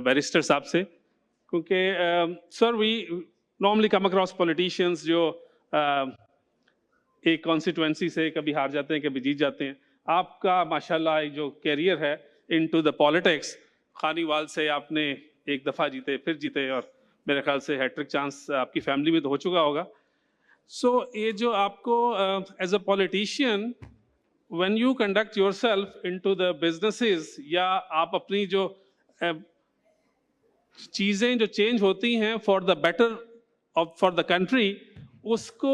Barrister साहब से, क्योंकि sir we normally come across politicians जो एक कॉन्स्टिट्यूएंसी से कभी हार जाते हैं कभी जीत जाते हैं. आपका माशाल्लाह जो कैरियर है इनटू द पॉलिटिक्स, खानीवाल से आपने एक दफ़ा जीते फिर जीते और मेरे ख्याल से हैट्रिक चांस आपकी फैमिली में तो हो चुका होगा. सो ये जो आपको as a politician when you conduct yourself into the businesses या आप अपनी जो चीज़ें जो चेंज होती हैं for the better of for the country, उसको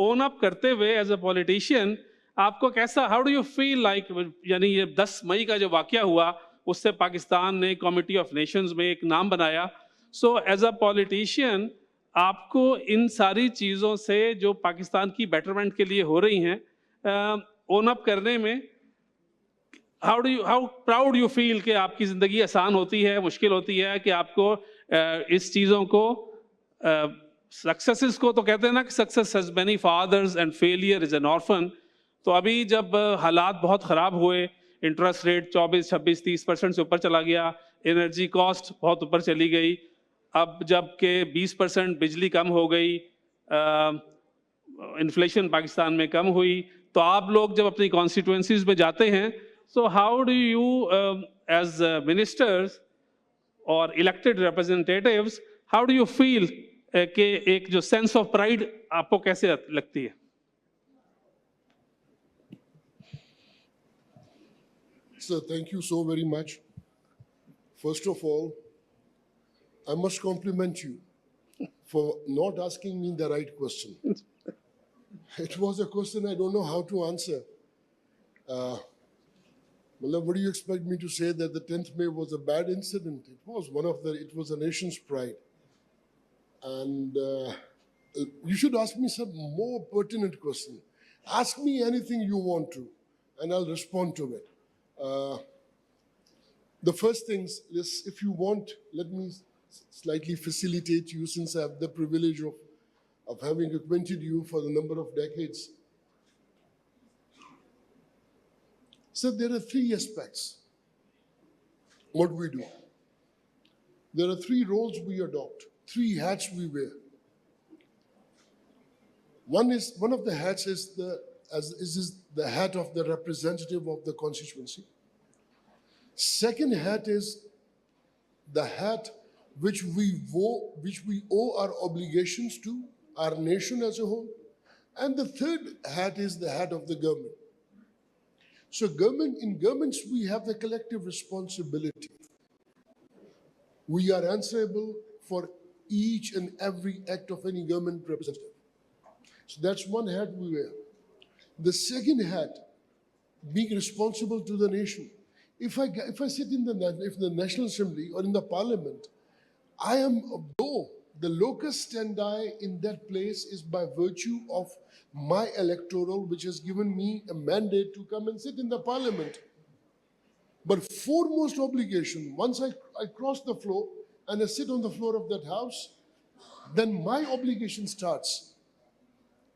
ओन अप करते हुए एज अ पॉलिटिशियन आपको कैसा, how do you feel like, यानी ये 10 मई का जो वाकया हुआ उससे पाकिस्तान ने कमिटी ऑफ नेशंस में एक नाम बनाया. सो एज अ पॉलिटिशियन आपको इन सारी चीज़ों से जो पाकिस्तान की बेटरमेंट के लिए हो रही हैं ओन अप करने में हाउ प्राउड यू फील कि आपकी ज़िंदगी आसान होती है मुश्किल होती है कि आपको इस चीज़ों को सक्सेसेस को तो कहते हैं ना कि success has many fathers and failure is an orphan. तो अभी जब हालात बहुत ख़राब हुए, इंटरेस्ट रेट 24, 26, 30% से ऊपर चला गया, एनर्जी कॉस्ट बहुत ऊपर चली गई, अब जब के 20% बिजली कम हो गई, इन्फ्लेशन पाकिस्तान में कम हुई, तो आप लोग जब अपनी कॉन्स्टिट्यूएंसीज में जाते हैं, so how do you as ministers और elected representatives, how do you feel कि एक जो सेंस ऑफ प्राइड आपको कैसे लगती है? Sir, thank you so very much. First of all, I must compliment you for not asking me the right question. It was a question I don't know how to answer. What do you expect me to say that the 10th May was a bad incident? It was a nation's pride. And you should ask me some more pertinent question. Ask me anything you want to, and I'll respond to it. The first things is, if you want, let me slightly facilitate you, since I have the privilege of having acquainted you for a number of decades. So there are 3 aspects what we do. There are 3 roles we adopt, 3 hats we wear. One of the hats is the hat of the representative of the constituency. Second hat is the hat which we owe our obligations to our nation as a whole. And the third hat is the hat of the government. So in governments, we have the collective responsibility. We are answerable for each and every act of any government representative. So that's one hat we wear. The second hat, being responsible to the nation. If I sit in the National Assembly or in the Parliament, I am, though the locus standi in that place is by virtue of my electoral, which has given me a mandate to come and sit in the Parliament. But foremost obligation, once I cross the floor and I sit on the floor of that house, then my obligation starts.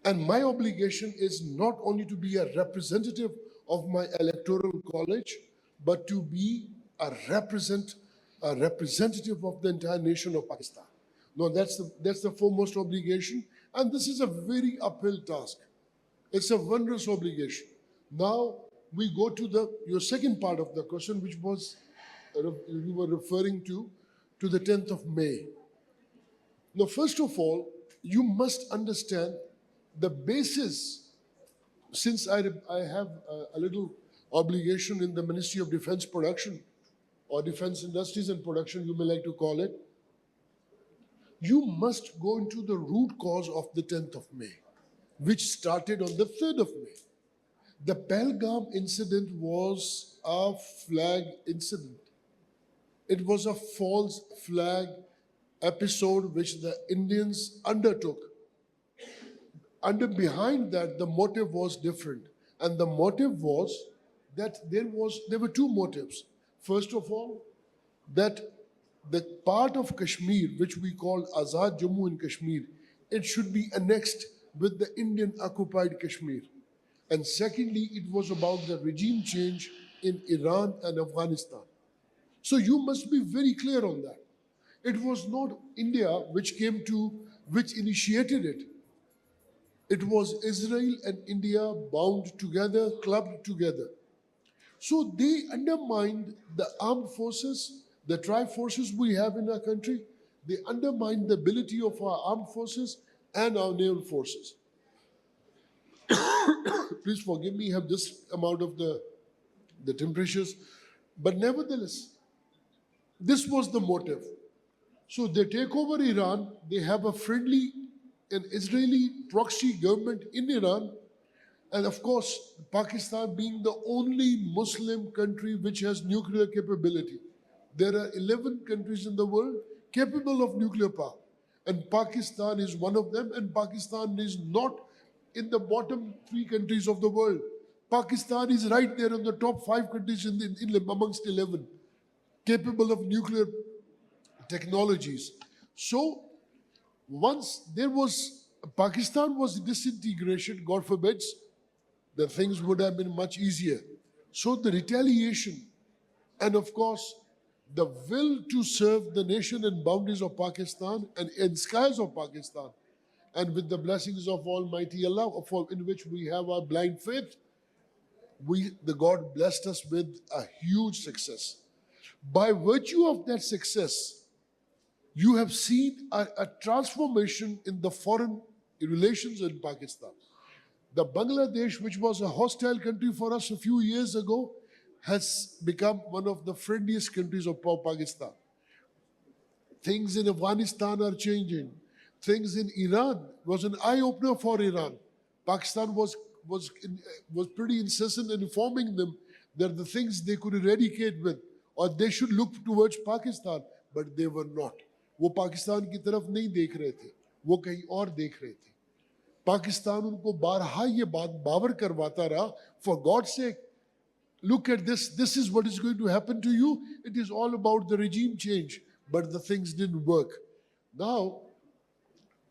And my obligation is not only to be a representative of my electoral college, but to be a representative of the entire nation of Pakistan. No, that's the foremost obligation, and this is a very uphill task. It's a wondrous obligation. Now we go to your second part of the question, which was you were referring to the 10th of May. Now, first of all, you must understand the basis. Since I have a little obligation in the Ministry of Defense Production, or Defense Industries and Production, you may like to call it, you must go into the root cause of the 10th of May, which started on the 3rd of May. The Pahalgam incident was a flag incident. It was a false flag episode which the Indians undertook. Behind that, the motive was different. And the motive was that there were 2 motives. First of all, that the part of Kashmir, which we call Azad Jammu and Kashmir, it should be annexed with the Indian occupied Kashmir. And secondly, it was about the regime change in Iran and Afghanistan. So you must be very clear on that. It was not India which initiated it. It was Israel and India bound together, clubbed together. So they undermined the armed forces, the tri-forces we have in our country. They undermined the ability of our armed forces and our naval forces. Please forgive me, I have this amount of the temperatures. But nevertheless, this was the motive. So they take over Iran, they have a friendly and Israeli proxy government in Iran, and of course, Pakistan being the only Muslim country which has nuclear capability. There are 11 countries in the world capable of nuclear power, and Pakistan is one of them, and Pakistan is not in the bottom 3 countries of the world. Pakistan is right there on the top 5 countries amongst 11 capable of nuclear technologies. So once Pakistan was disintegration, God forbids, the things would have been much easier. So the retaliation and of course the will to serve the nation and boundaries of Pakistan and skies of Pakistan, and with the blessings of Almighty Allah, in which we have our blind faith, the God blessed us with a huge success. By virtue of that success, you have seen a transformation in the foreign relations in Pakistan. The Bangladesh, which was a hostile country for us a few years ago, has become one of the friendliest countries of Pakistan. Things in Afghanistan are changing. Things in Iran was an eye-opener for Iran. Pakistan was pretty insistent in informing them that the things they could eradicate with, or they should look towards Pakistan, but they were not. वो पाकिस्तान की तरफ नहीं देख रहे थे, वो कहीं और देख रहे थे. पाकिस्तान उनको बारहा ये बात बावर करवाता रहा, for God's sake, look at this is what is going to happen to you. It is all about the regime change, but the things didn't work. Now,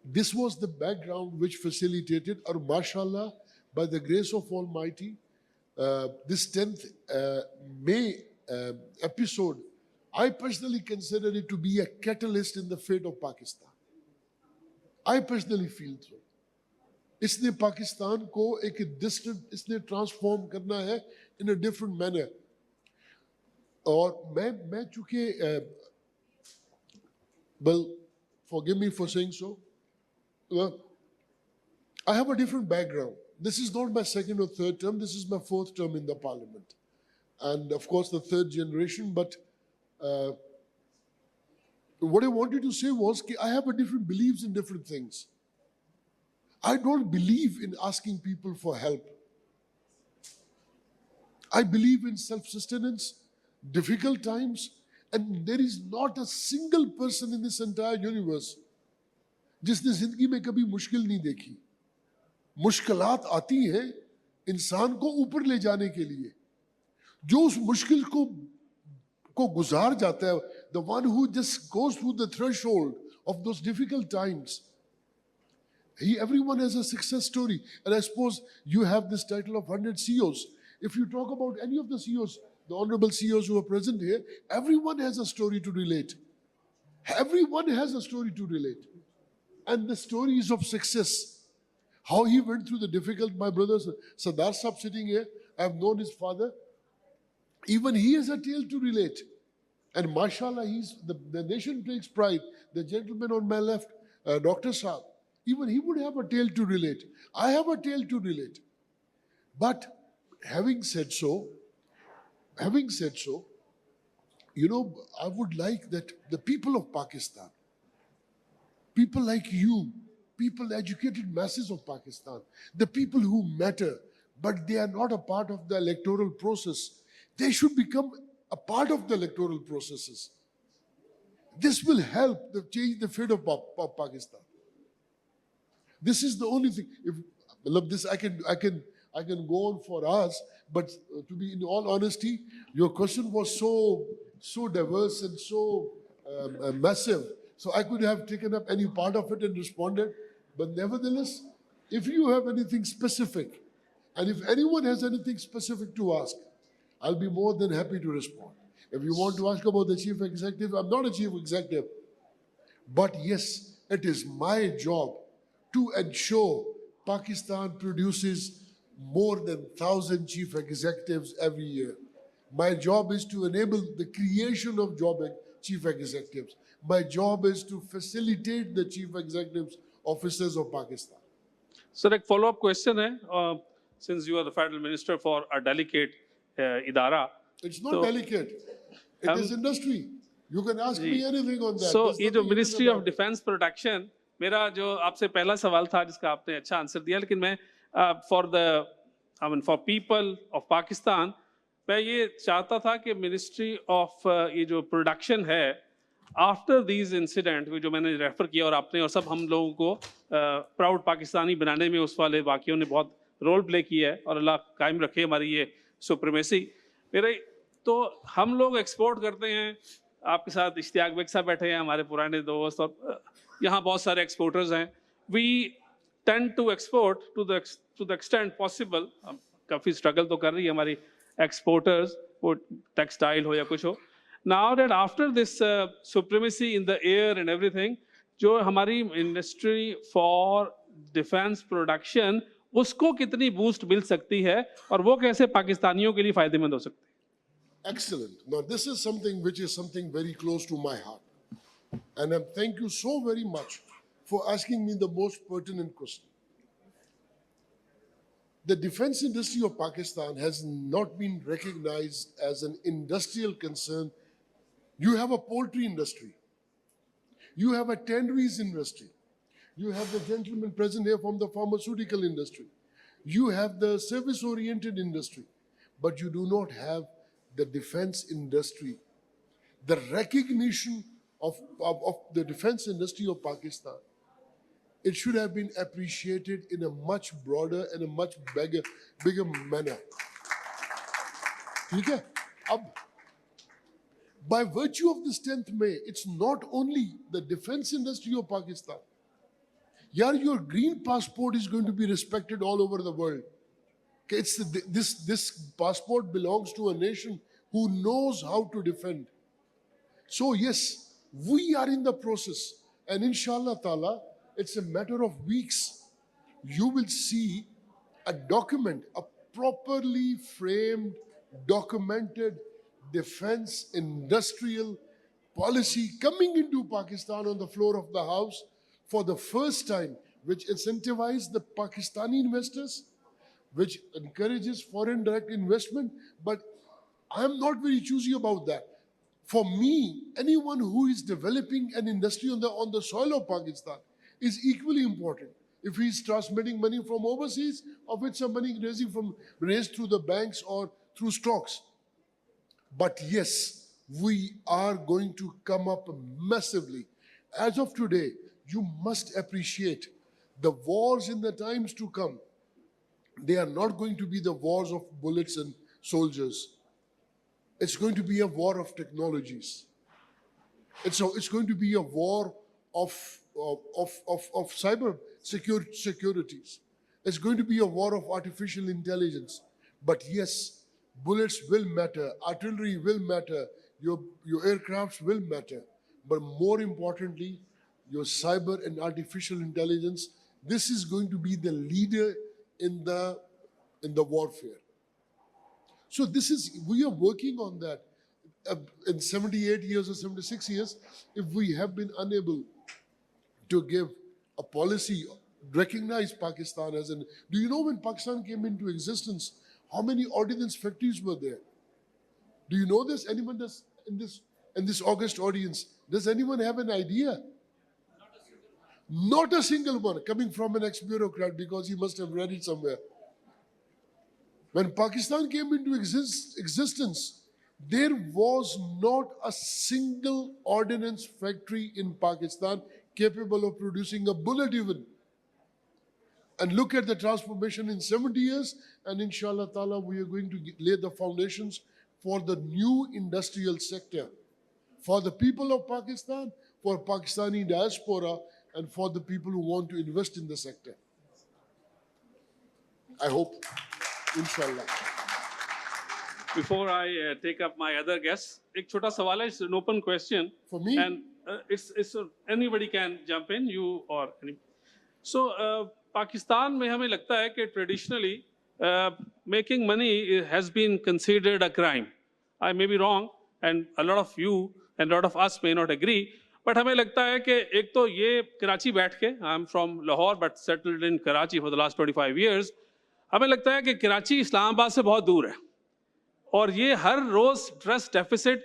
this was the background which facilitated, or mashallah, by the grace of Almighty, this 10th May episode, I personally consider it to be a catalyst in the fate of Pakistan. I personally feel so. इसने पाकिस्तान को एक distant, इसने transform करना है in a different manner. और मैं चूँकि, well, forgive me for saying so, well, I have a different background. This is not my second or third term, this is my 4th term in the parliament. And of course the 3rd generation, but what I wanted to say was that I have a different beliefs in different things. I don't believe in asking people for help. I believe in self-sustenance, difficult times, and there is not a single person in this entire universe जिसने जिंदगी में कभी मुश्किल नहीं देखी. मुश्किलात आती हैं इंसान को ऊपर ले जाने के लिए. जो उस मुश्किल को गुजार जाता है, the one who just goes through the threshold of those difficult times, everyone has a success story. And I suppose you have this title of 100 CEOs. If you talk about any of the CEOs, the honorable CEOs who are present here, everyone has a story to relate. Everyone has a story to relate. And the stories of success, how he went through the difficult, my brother Sardar Sahab sitting here, I have known his father. Even he has a tale to relate. And mashallah, the nation takes pride. The gentleman on my left, Dr. Saab, even he would have a tale to relate. I have a tale to relate. But having said so, you know, I would like that the people of Pakistan, people like you, people, educated masses of Pakistan, the people who matter, but they are not a part of the electoral process, they should become a part of the electoral processes. This will help to change the fate of Pakistan. This is the only thing. If I love this, I can go on for hours, but to be in all honesty, your question was so diverse and so massive. So I could have taken up any part of it and responded. But nevertheless, if you have anything specific, and if anyone has anything specific to ask, I'll be more than happy to respond. If you want to ask about the chief executive, I'm not a chief executive. But yes, it is my job to ensure Pakistan produces more than 1,000 chief executives every year. My job is to enable the creation of chief executives. My job is to facilitate the chief executives officers of Pakistan. Sir एक follow up question है, since you are the federal minister for a delicate इदारा. It's not delicate. It is industry. You can ask me anything on that. So There's ये जो nothing hidden ministry of about it. Defence protection, मेरा जो आपसे पहला सवाल था जिसका आपने अच्छा आंसर दिया, लेकिन मैं for the I mean for people of Pakistan मैं ये चाहता था कि मिनिस्ट्री ऑफ ये जो प्रोडक्शन है आफ्टर दीज इंसिडेंट जो मैंने रेफर किया और आपने और सब हम लोगों को प्राउड पाकिस्तानी बनाने में उस वाले वाक़ियों ने बहुत रोल प्ले किया है, और अल्लाह कायम रखे हमारी ये सुप्रीमेसी. मेरे तो हम लोग एक्सपोर्ट करते हैं, आपके साथ इश्तियाक बेग साहब बैठे हैं, हमारे पुराने दोस्त, और यहाँ बहुत सारे एक्सपोर्टर्स हैं. We tend to export to the extent possible. काफ़ी स्ट्रगल तो कर रही है हमारी एक्सपोर्टर्स, वो टेक्सटाइल हो या कुछ हो. Now that after this supremacy in the air and everything, जो हमारी इंडस्ट्री फॉर डिफेंस प्रोडक्शन उसको कितनी बूस्ट मिल सकती है और वो कैसे पाकिस्तानियों के लिए फायदेमंद हो सकती है? Excellent. Now, this is something very close to my heart. And thank you so very much for asking me the most pertinent question. The defense industry of Pakistan has not been recognized as an industrial concern. You have a poultry industry. You have a tanneries industry. You have the gentleman present here from the pharmaceutical industry. You have the service-oriented industry. But you do not have the defense industry. The recognition of the defense industry of Pakistan, it should have been appreciated in a much broader and a much bigger manner. Okay? By virtue of this 10th May, it's not only the defense industry of Pakistan. Your green passport is going to be respected all over the world. Okay, this passport belongs to a nation who knows how to defend. So yes, we are in the process, and inshallah ta'ala, it's a matter of weeks. You will see a document, a properly framed, documented defense industrial policy coming into Pakistan on the floor of the House for the first time, which incentivizes the Pakistani investors, which encourages foreign direct investment. But I'm not very choosy about that. For me, anyone who is developing an industry on the soil of Pakistan is equally important. If he's transmitting money from overseas, or if it's some money raised through the banks or through stocks. But yes, we are going to come up massively. As of today, you must appreciate the wars in the times to come. They are not going to be the wars of bullets and soldiers. It's going to be a war of technologies. It's going to be a war of cyber securities. It's going to be a war of artificial intelligence. But yes, bullets will matter, artillery will matter, your aircrafts will matter. But more importantly, your cyber and artificial intelligence, this is going to be the leader in the warfare. So we are working on that. In 78 years or 76 years, if we have been unable to give a policy, recognize Pakistan as an... Do you know when Pakistan came into existence, how many ordnance factories were there? Do you know this? Anyone does in this August audience? Does anyone have an idea? Not a single one, coming from an ex-bureaucrat, because he must have read it somewhere. When Pakistan came into existence, there was not a single ordnance factory in Pakistan capable of producing a bullet even. And look at the transformation in 70 years, and inshallah ta'ala, we are going to lay the foundations for the new industrial sector, for the people of Pakistan, for Pakistani diaspora, and for the people who want to invest in the sector. I hope, inshallah. before I take up my other guests, एक छोटा सवाल है, it's an open question. For me? And it's anybody can jump in, you or any. So Pakistan में हमें लगता है कि traditionally making money has been considered a crime. I may be wrong, and a lot of you and a lot of us may not agree. But हमें लगता है कि एक तो ये कराची बैठ के, I'm from Lahore but settled in Karachi for the last 25 years. हमें लगता है कि कराची इस्लामाबाद से बहुत दूर है और ये हर रोज ट्रस्ट डेफिसिट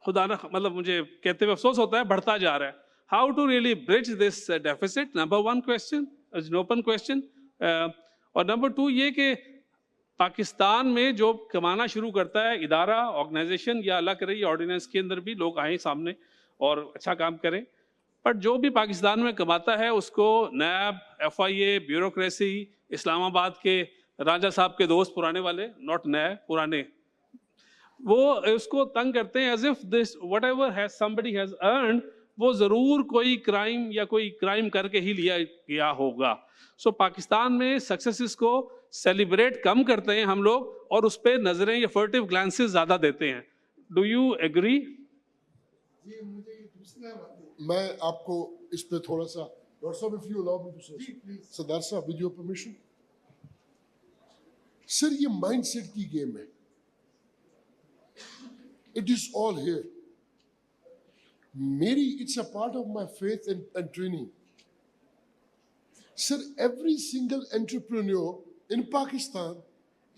खुदा ना मतलब मुझे कहते हुए अफसोस होता है बढ़ता जा रहा है. How to really bridge this deficit? Number one question, an open question. और नंबर टू ये कि पाकिस्तान में जो कमाना शुरू करता है इदारा, ऑर्गेनाइजेशन या अल्लाह करे ऑर्डिनेंस के अंदर भी लोग आए सामने और अच्छा काम करें, बट जो भी पाकिस्तान में कमाता है उसको नैब, FIA, ब्यूरोक्रेसी, इस्लामाबाद के राजा साहब के दोस्त पुराने वाले, नॉट नए पुराने, वो उसको तंग करते हैं as if this whatever has somebody has earned वो जरूर कोई क्राइम या कोई क्राइम करके ही लिया गया होगा. सो पाकिस्तान में सक्सेसेस को सेलिब्रेट कम करते हैं हम लोग और उस पर नजरें या फर्टिव ग्लांसेस ज्यादा देते हैं. Do you agree? मैं आपको इस पे थोड़ा सा, डॉक्टर साहब, if you allow me to say, Sardar साहब विद योर परमिशन. सर ये माइंडसेट की गेम है. It is all here. मेरी it's a part of my faith and training. Sir every single entrepreneur in Pakistan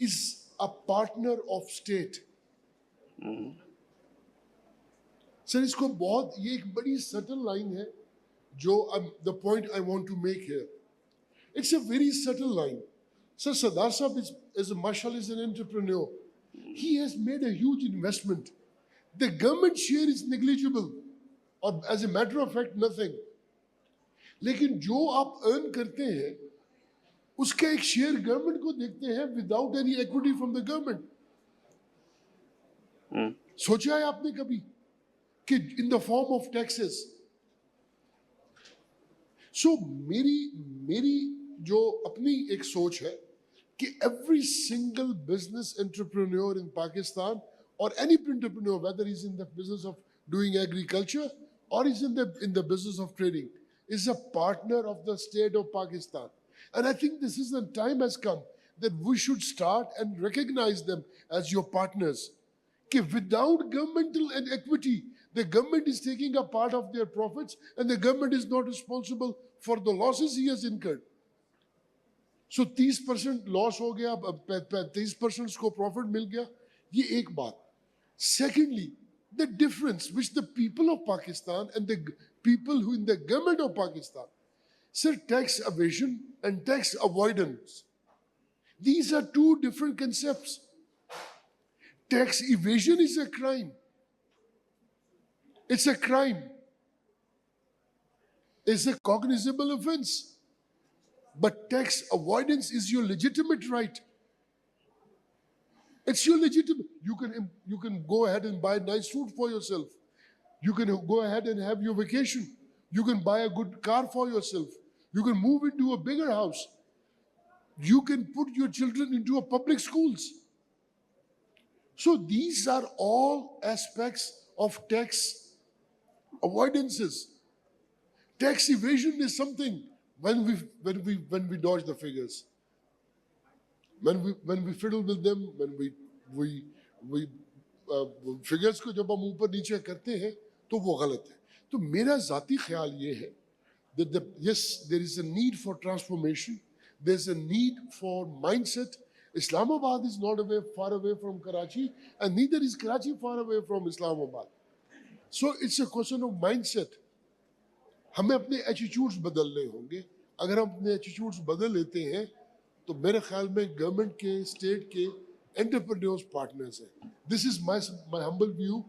is a partner of state. Sir इसको बहुत, ये एक बड़ी सटल लाइन है जो the point I want to make here. It's a very subtle line. Sir, Sardar Sahab is mashallah is an entrepreneur. He has made a huge investment. The government share is negligible, or as a matter of fact, nothing. लेकिन जो आप earn करते हैं, उसका एक share government को देखते हैं without any equity from the government. सोचा है आपने कभी कि in the form of taxes? So मेरी जो अपनी एक सोच है कि every single business entrepreneur in Pakistan or any entrepreneur, whether he's in the business of doing agriculture or he's in the business of trading, is a partner of the state of Pakistan. And I think this is the time has come that we should start and recognize them as your partners. कि without governmental and equity, the government is taking a part of their profits and the government is not responsible for the losses he has incurred. So 30% loss हो गया, 30% को profit मिल गया, ये एक बात. Secondly, the difference which the people of Pakistan and the people who in the government of Pakistan, sir, tax evasion and tax avoidance, these are two different concepts. Tax evasion is a crime. It's a crime. It's a cognizable offense. But tax avoidance is your legitimate right. It's your legitimate. You can go ahead and buy a nice suit for yourself. You can go ahead and have your vacation. You can buy a good car for yourself. You can move into a bigger house. You can put your children into a public schools. So these are all aspects of tax avoidances. Tax evasion is something when we dodge the figures, when we fiddle with them, when we figures को जब हम ऊपर नीचे करते हैं तो वो गलत है. तो मेरा ज़ाती ख्याल ये है that yes, there is a need for transformation. There's a need for mindset. Islamabad is not far away from Karachi, and neither is Karachi far away from Islamabad. So it's a question of mindset. हमें अपने attitudes बदलने होंगे. अगर हम अपने attitudes बदल लेते हैं तो मेरे ख्याल में गवर्नमेंट के, स्टेट के एंटरप्रेन्योर्स पार्टनर्स हैं. This is my humble view.